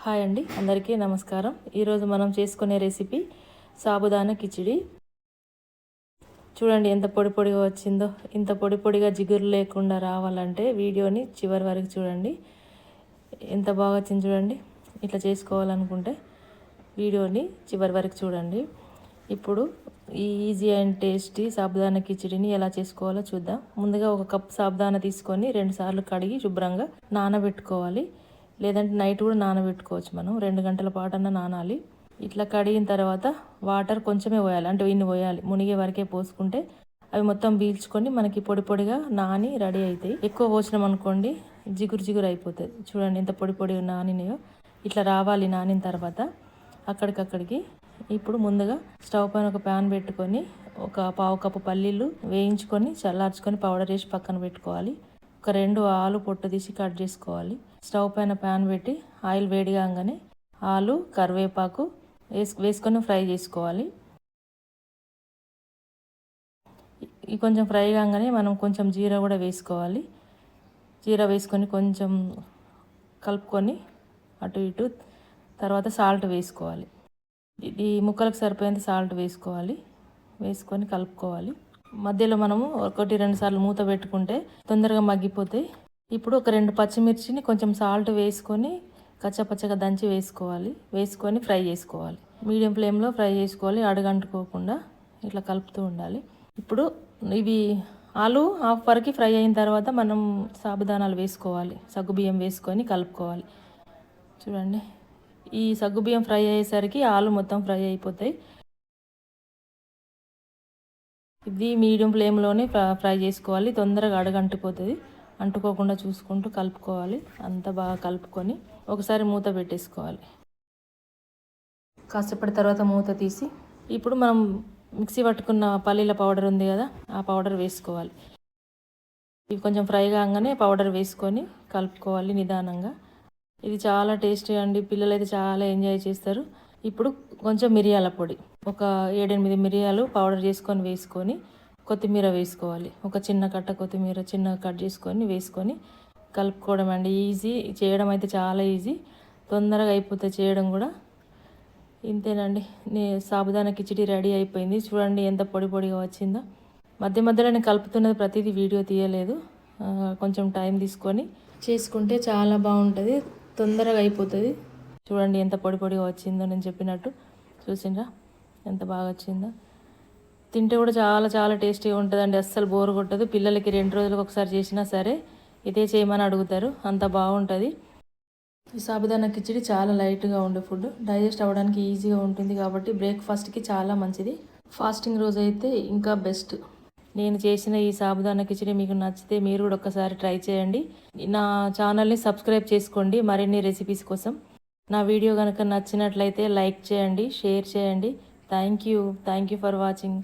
Hi అండి, అందరికీ నమస్కారం. ఈరోజు మనం చేసుకునే రెసిపీ సాబుదానా కిచిడి. చూడండి ఎంత పొడి పొడిగా వచ్చిందో. ఇంత పొడి పొడిగా జిగురు లేకుండా రావాలంటే వీడియోని చివరి వరకు చూడండి. ఎంత బాగా వచ్చింది చూడండి. ఇట్లా చేసుకోవాలనుకుంటే వీడియోని చివరి వరకు చూడండి. ఇప్పుడు ఈ ఈజీ అండ్ టేస్టీ సాబుదానా కిచిడిని ఎలా చేసుకోవాలో చూద్దాం. ముందుగా ఒక కప్ సాబుదానా తీసుకొని 2 సార్లు కడిగి శుభ్రంగా నానబెట్టుకోవాలి. లేదంటే నైట్ కూడా నానబెట్టుకోవచ్చు. మనం 2 గంటల పాటన్నా నానాలి. ఇట్లా కడిగిన తర్వాత వాటర్ కొంచెమే పోయాలి, అంటే ఇన్ని పోయాలి. మునిగే వరకే పోసుకుంటే అవి మొత్తం పీల్చుకొని మనకి పొడి పొడిగా నాని రెడీ అవుతాయి. ఎక్కువ పోసినాం అనుకోండి జిగురు జిగురు అయిపోతుంది. చూడండి ఎంత పొడి పొడిగా నానినాయో. ఇట్లా రావాలి నానిన తర్వాత అక్కడికక్కడికి. ఇప్పుడు ముందుగా స్టవ్ పైన ఒక ప్యాన్ పెట్టుకొని ఒక పావు కప్పు పల్లీలు వేయించుకొని చల్లార్చుకొని పౌడర్ వేసి పక్కన పెట్టుకోవాలి. ఒక 2 ఆలు పొట్టు తీసి కట్ చేసుకోవాలి. స్టవ్ పైన ప్యాన్ పెట్టి ఆయిల్ వేడి కాగానే ఆలు, కరివేపాకు వేసుకొని ఫ్రై చేసుకోవాలి. ఈ కొంచెం ఫ్రై కాగానే మనం కొంచెం జీరా కూడా వేసుకోవాలి. జీరా వేసుకొని కొంచెం కలుపుకొని అటు ఇటు తర్వాత సాల్ట్ వేసుకోవాలి. ఈ ముక్కలకు సరిపోయేంత సాల్ట్ వేసుకోవాలి. వేసుకొని కలుపుకోవాలి. మధ్యలో మనము 1-2 సార్లు మూత పెట్టుకుంటే తొందరగా మగ్గిపోతాయి. ఇప్పుడు ఒక 2 పచ్చిమిర్చిని కొంచెం సాల్ట్ వేసుకొని కచ్చపచ్చగా దంచి వేసుకోవాలి. వేసుకొని ఫ్రై చేసుకోవాలి. మీడియం ఫ్లేమ్లో ఫ్రై చేసుకోవాలి, అడుగంటుకోకుండా ఇట్లా కలుపుతూ ఉండాలి. ఇప్పుడు ఇవి ఆలు హాఫ్ వరకు ఫ్రై అయిన తర్వాత మనం సాబుదానాలు వేసుకోవాలి. సగ్గుబియ్యం వేసుకొని కలుపుకోవాలి. చూడండి, ఈ సగ్గుబియ్యం ఫ్రై అయ్యేసరికి ఆలు మొత్తం ఫ్రై అయిపోతాయి. ఇది మీడియం ఫ్లేమ్లోనే ఫ్రై చేసుకోవాలి. తొందరగా అడుగంటిపోతుంది. అంటుకోకుండా చూసుకుంటూ కలుపుకోవాలి. అంత బాగా కలుపుకొని ఒకసారి మూత పెట్టేసుకోవాలి. కాసేపటి తర్వాత మూత తీసి ఇప్పుడు మనం మిక్సీ పట్టుకున్న పల్లీల పౌడర్ ఉంది కదా, ఆ పౌడర్ వేసుకోవాలి. ఇవి కొంచెం ఫ్రై కాగానే పౌడర్ వేసుకొని కలుపుకోవాలి నిదానంగా. ఇది చాలా టేస్టీ అండి. పిల్లలు అయితే చాలా ఎంజాయ్ చేస్తారు. ఇప్పుడు కొంచెం మిరియాల పొడి, ఒక 7-8 మిరియాలు పౌడర్ చేసుకొని వేసుకొని కొత్తిమీర వేసుకోవాలి. ఒక చిన్న కట్ట కొత్తిమీర చిన్నగా కట్ చేసుకొని వేసుకొని కలుపుకోవడం అండి. ఈజీ, చేయడం అయితే చాలా ఈజీ, తొందరగా అయిపోతుంది చేయడం కూడా. ఇంతేనండి, సాబుదానా కిచిడి రెడీ అయిపోయింది. చూడండి ఎంత పొడి పొడిగా వచ్చిందో. మధ్య మధ్యలో నేను కలుపుతున్నది ప్రతిదీ వీడియో తీయలేదు. కొంచెం టైం తీసుకొని చేసుకుంటే చాలా బాగుంటుంది, తొందరగా అయిపోతుంది. చూడండి ఎంత పొడి పొడిగా వచ్చిందో. నేను చెప్పినట్టు చూసిండ్రా ఎంత బాగా వచ్చిందో. తింటే కూడా చాలా చాలా టేస్టీగా ఉంటుందండి. అస్సలు బోరు కొట్టదు. పిల్లలకి 2 రోజులకు ఒకసారి చేసినా సరే ఇదే చేయమని అడుగుతారు, అంత బాగుంటుంది. ఈ సాబుదానా కిచిడి చాలా లైట్గా ఉండే ఫుడ్, డైజెస్ట్ అవ్వడానికి ఈజీగా ఉంటుంది కాబట్టి బ్రేక్ఫాస్ట్కి చాలా మంచిది. ఫాస్టింగ్ రోజు అయితే ఇంకా బెస్ట్. నేను చేసిన ఈ సాబుదానా కిచిడి మీకు నచ్చితే మీరు కూడా ఒక్కసారి ట్రై చేయండి. నా ఛానల్ని సబ్స్క్రైబ్ చేసుకోండి మరిన్ని రెసిపీస్ కోసం. నా వీడియో కనుక నచ్చినట్లయితే లైక్ చేయండి, షేర్ చేయండి. Thank you for watching.